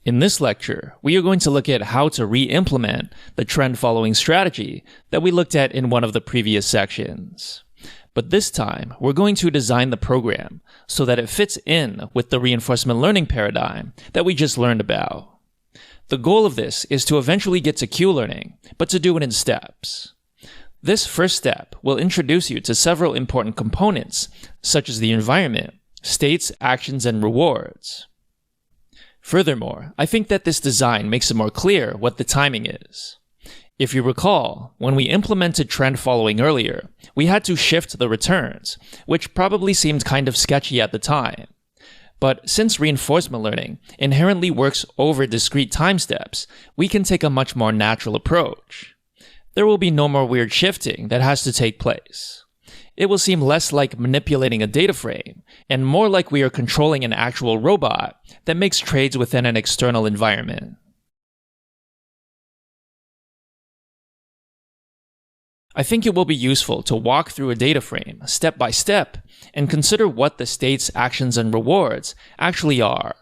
In this lecture, we are going to look at how to re-implement the trend following strategy that we looked at in one of the previous sections. But this time, we're going to design the program so that it fits in with the reinforcement learning paradigm that we just learned about. The goal of this is to eventually get to Q-learning, but to do it in steps. This first step will introduce you to several important components, such as the environment, states, actions, and rewards. Furthermore, I think that this design makes it more clear what the timing is. If you recall, when we implemented trend following earlier, we had to shift the returns, which probably seemed kind of sketchy at the time. But since reinforcement learning inherently works over discrete time steps, we can take a much more natural approach. There will be no more weird shifting that has to take place. It will seem less like manipulating a data frame, and more like we are controlling an actual robot that makes trades within an external environment. I think it will be useful to walk through a data frame step by step and consider what the states, actions, and rewards actually are.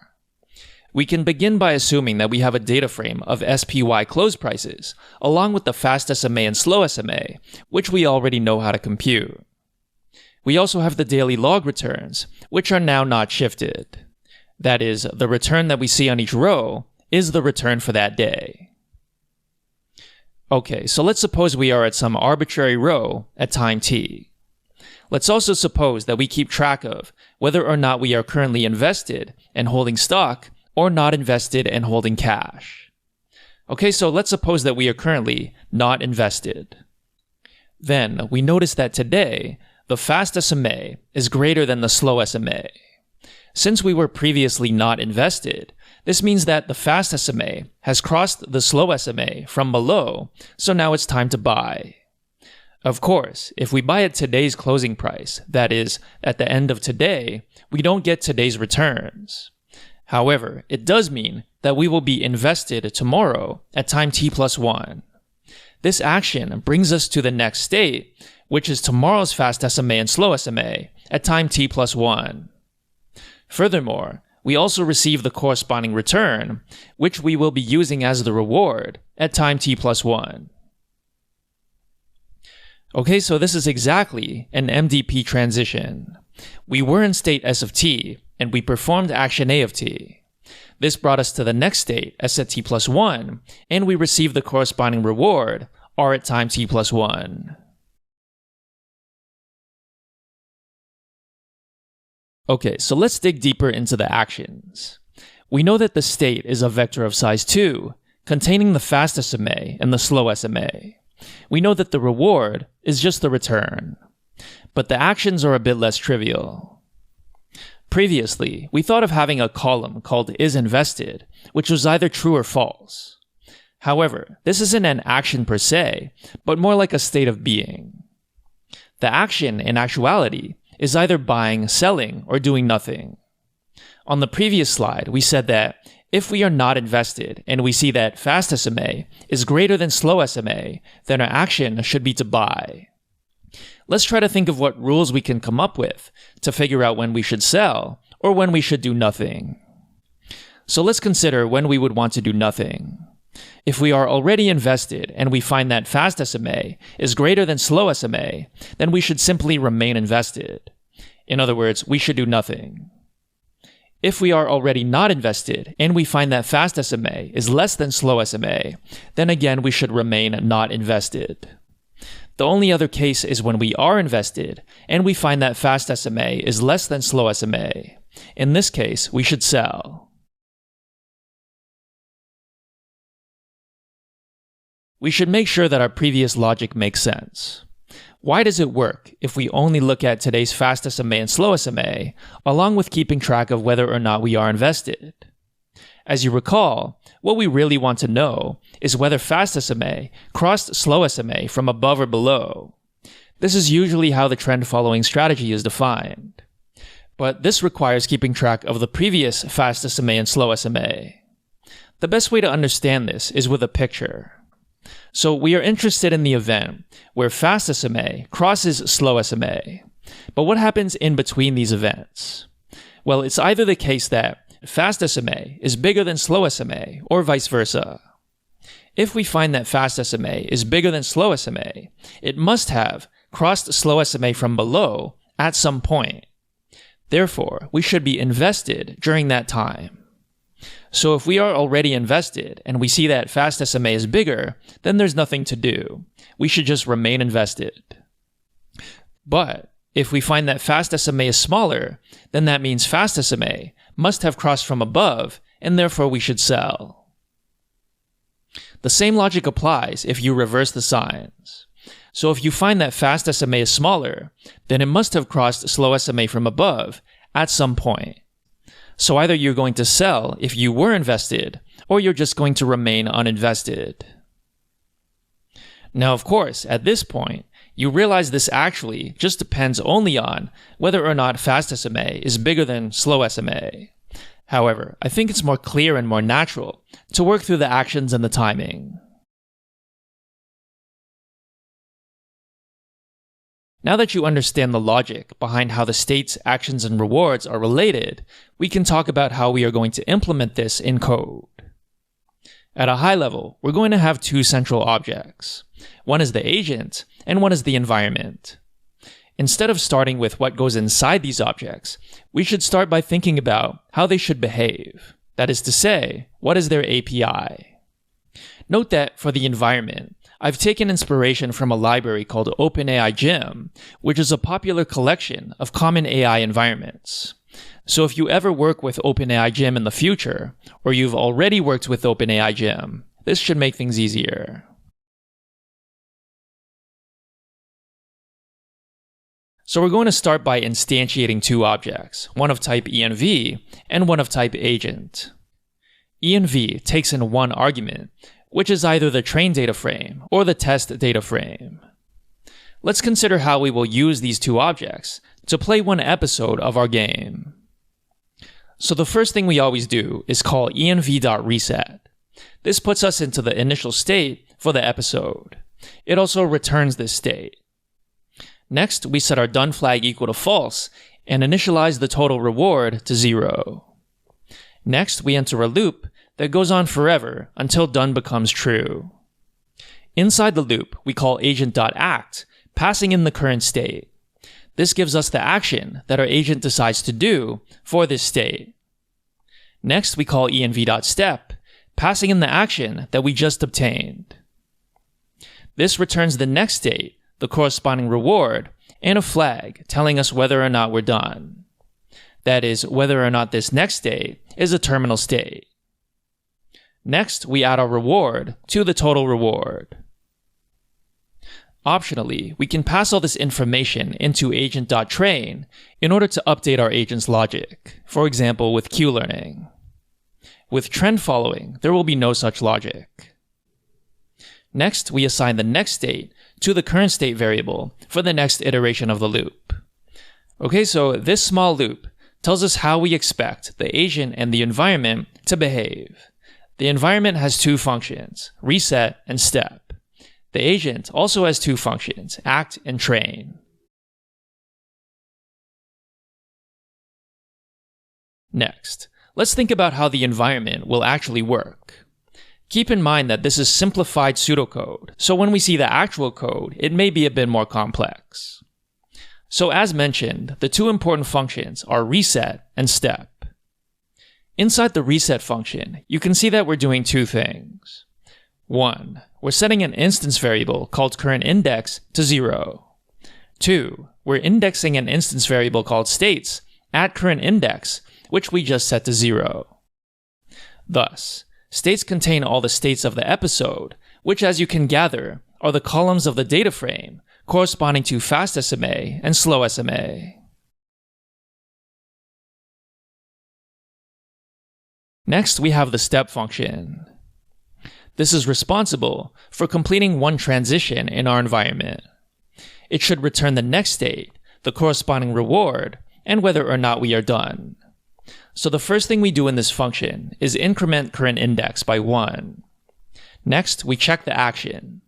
We can begin by assuming that we have a data frame of SPY close prices, along with the fast SMA and slow SMA, which we already know how to compute. We also have the daily log returns, which are now not shifted. That is, the return that we see on each row is the return for that day. Okay, so let's suppose we are at some arbitrary row at time t. Let's also suppose that we keep track of whether or not we are currently invested and holding stock or not invested and holding cash. Okay, so let's suppose that we are currently not invested. Then we notice that today, the fast SMA is greater than the slow SMA. Since we were previously not invested, this means that the fast SMA has crossed the slow SMA from below, so now it's time to buy. Of course, if we buy at today's closing price, that is, at the end of today, we don't get today's returns. However, it does mean that we will be invested tomorrow at time t+1. This action brings us to the next state, which is tomorrow's fast SMA and slow SMA at time t+1. Furthermore, we also receive the corresponding return, which we will be using as the reward at time t+1. Okay, so this is exactly an MDP transition. We were in state S of t, and we performed action A of t. This brought us to the next state, S at t+1, and we received the corresponding reward, R at time t+1. Okay, so let's dig deeper into the actions. We know that the state is a vector of size 2, containing the fast SMA and the slow SMA. We know that the reward is just the return. But the actions are a bit less trivial. Previously, we thought of having a column called isInvested, which was either true or false. However, this isn't an action per se, but more like a state of being. The action, in actuality, is either buying, selling, or doing nothing. On the previous slide, we said that if we are not invested and we see that fast SMA is greater than slow SMA, then our action should be to buy. Let's try to think of what rules we can come up with to figure out when we should sell or when we should do nothing. So let's consider when we would want to do nothing. If we are already invested and we find that fast SMA is greater than slow SMA, then we should simply remain invested. In other words, we should do nothing. If we are already not invested and we find that fast SMA is less than slow SMA, then again we should remain not invested. The only other case is when we are invested and we find that fast SMA is less than slow SMA. In this case, we should sell. We should make sure that our previous logic makes sense. Why does it work if we only look at today's fast SMA and slow SMA, along with keeping track of whether or not we are invested? As you recall, what we really want to know is whether fast SMA crossed slow SMA from above or below. This is usually how the trend following strategy is defined. But this requires keeping track of the previous fast SMA and slow SMA. The best way to understand this is with a picture. So we are interested in the event where fast SMA crosses slow SMA. But what happens in between these events? Well, it's either the case that fast SMA is bigger than slow SMA, or vice versa. If we find that fast SMA is bigger than slow SMA, it must have crossed slow SMA from below at some point. Therefore, we should be invested during that time. So if we are already invested and we see that fast SMA is bigger, then there's nothing to do. We should just remain invested. But if we find that fast SMA is smaller, then that means fast SMA must have crossed from above, and therefore we should sell. The same logic applies if you reverse the signs. So if you find that fast SMA is smaller, then it must have crossed slow SMA from above at some point. So either you're going to sell if you were invested, or you're just going to remain uninvested. Now, of course, at this point, you realize this actually just depends only on whether or not fast SMA is bigger than slow SMA. However, I think it's more clear and more natural to work through the actions and the timing. Now that you understand the logic behind how the states, actions, and rewards are related, we can talk about how we are going to implement this in code. At a high level, we're going to have two central objects. One is the agent, and one is the environment. Instead of starting with what goes inside these objects, we should start by thinking about how they should behave. That is to say, what is their API? Note that for the environment, I've taken inspiration from a library called OpenAI Gym, which is a popular collection of common AI environments. So if you ever work with OpenAI Gym in the future, or you've already worked with OpenAI Gym, this should make things easier. So we're going to start by instantiating two objects, one of type env and one of type agent. Env takes in one argument, which is either the train data frame or the test data frame. Let's consider how we will use these two objects to play one episode of our game. So the first thing we always do is call env.reset. This puts us into the initial state for the episode. It also returns this state. Next, we set our done flag equal to false and initialize the total reward to 0. Next, we enter a loop that goes on forever until done becomes true. Inside the loop, we call agent.act, passing in the current state. This gives us the action that our agent decides to do for this state. Next, we call env.step, passing in the action that we just obtained. This returns the next state, the corresponding reward, and a flag telling us whether or not we're done. That is, whether or not this next state is a terminal state. Next, we add our reward to the total reward. Optionally, we can pass all this information into agent.train in order to update our agent's logic, for example with Q-learning. With trend following, there will be no such logic. Next, we assign the next state to the current state variable for the next iteration of the loop. Okay, so this small loop tells us how we expect the agent and the environment to behave. The environment has two functions, reset and step. The agent also has two functions, act and train. Next, let's think about how the environment will actually work. Keep in mind that this is simplified pseudocode, so when we see the actual code, it may be a bit more complex. So as mentioned, the two important functions are reset and step. Inside the reset function, you can see that we're doing two things. 1. We're setting an instance variable called currentIndex to 0. 2. We're indexing an instance variable called states at currentIndex, which we just set to 0. Thus, states contain all the states of the episode, which as you can gather, are the columns of the data frame corresponding to fast SMA and slow SMA. Next, we have the step function. This is responsible for completing one transition in our environment. It should return the next state, the corresponding reward, and whether or not we are done. So the first thing we do in this function is increment currentIndex by 1. Next, we check the action.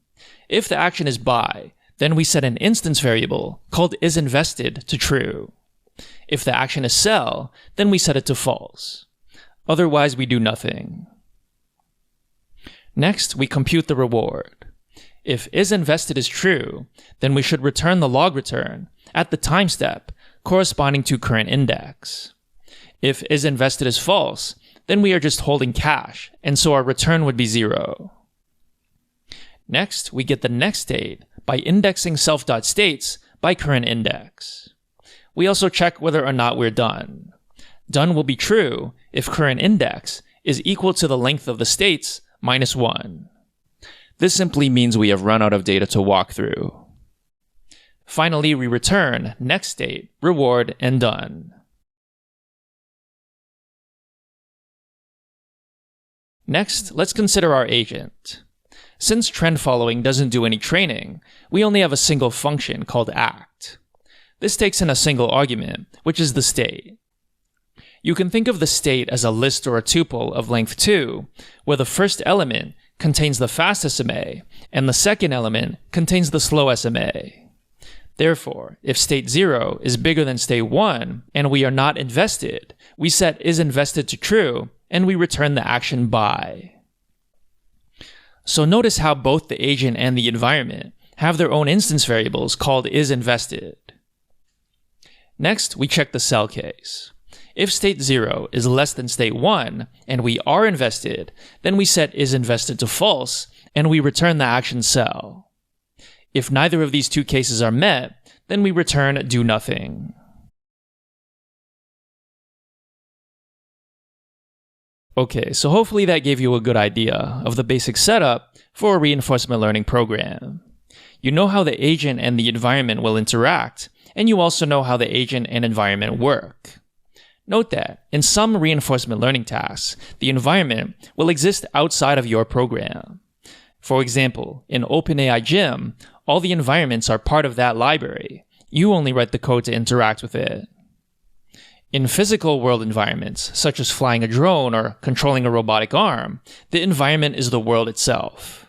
If the action is buy, then we set an instance variable called isInvested to true. If the action is sell, then we set it to false. Otherwise, we do nothing. Next, we compute the reward. If isInvested is true, then we should return the log return at the time step corresponding to current index. If isInvested is false, then we are just holding cash, and so our return would be 0. Next, we get the next state by indexing self.states by current index. We also check whether or not we're done. Done will be true if current index is equal to the length of the states minus 1. This simply means we have run out of data to walk through. Finally, we return next state, reward, and done. Next, let's consider our agent. Since trend following doesn't do any training, we only have a single function called act. This takes in a single argument, which is the state. You can think of the state as a list or a tuple of length 2, where the first element contains the fast SMA, and the second element contains the slow SMA. Therefore, if state 0 is bigger than state 1, and we are not invested, we set isInvested to true, and we return the action by. So notice how both the agent and the environment have their own instance variables called isInvested. Next, we check the cell case. If state 0 is less than state 1, and we are invested, then we set isInvested to false, and we return the action cell. If neither of these two cases are met, then we return do nothing. Okay, so hopefully that gave you a good idea of the basic setup for a reinforcement learning program. You know how the agent and the environment will interact, and you also know how the agent and environment work. Note that, in some reinforcement learning tasks, the environment will exist outside of your program. For example, in OpenAI Gym, all the environments are part of that library. You only write the code to interact with it. In physical world environments, such as flying a drone or controlling a robotic arm, the environment is the world itself.